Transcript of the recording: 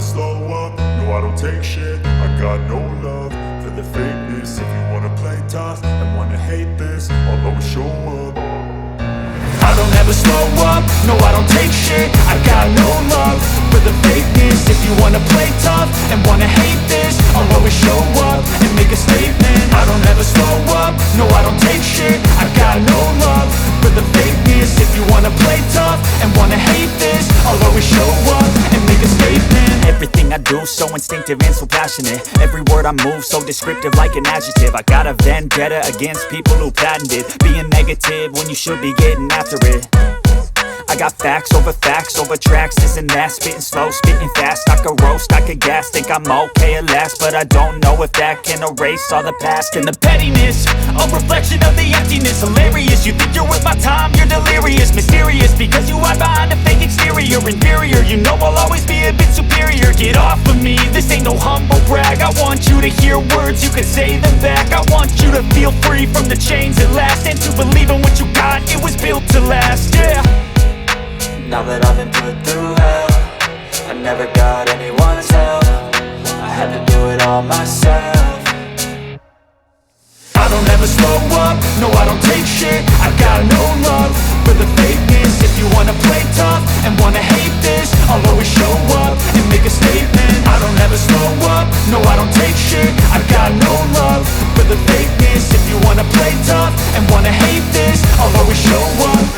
slow up, no I don't take shit. I got no love for the fakeness. If you wanna play tough and wanna hate this, I'll always show up. I don't ever slow up, no I don't take shit. I got no love for the fakeness. If you wanna play tough and wanna hate this, I'll always show up and make a statement. I don't ever slow up, no I don't take shit. I got no love for the fakeness. If you wanna play tough and wanna hate this, I'll always show up and make a statement. Everything I do so instinctive and so passionate. Every word I move so descriptive like an adjective. I got a vendetta against people who patented being negative when you should be getting after it. I got facts over tracks, this and that. Spitting slow, spitting fast, I could roast, I could gas. Think I'm okay at last, but I don't know if that can erase all the past. And the pettiness, a reflection of the emptiness. Hilarious, you think you're worth my time, you're delirious. Mysterious, because you hide behind a fake exterior. Inferior, you know I'll always be a bit superior. Get off of me, this ain't no humble brag. I want you to hear words, you can say them back. I want you to feel free from the chains at last, and to believe in what you got, it was built to last, yeah. Now that I've been put through hell, I never got anyone's help. I had to do it all myself. I don't ever slow up, no I don't take shit. I got no love for the fakeness. If you wanna play tough and wanna hate this, I'll always show up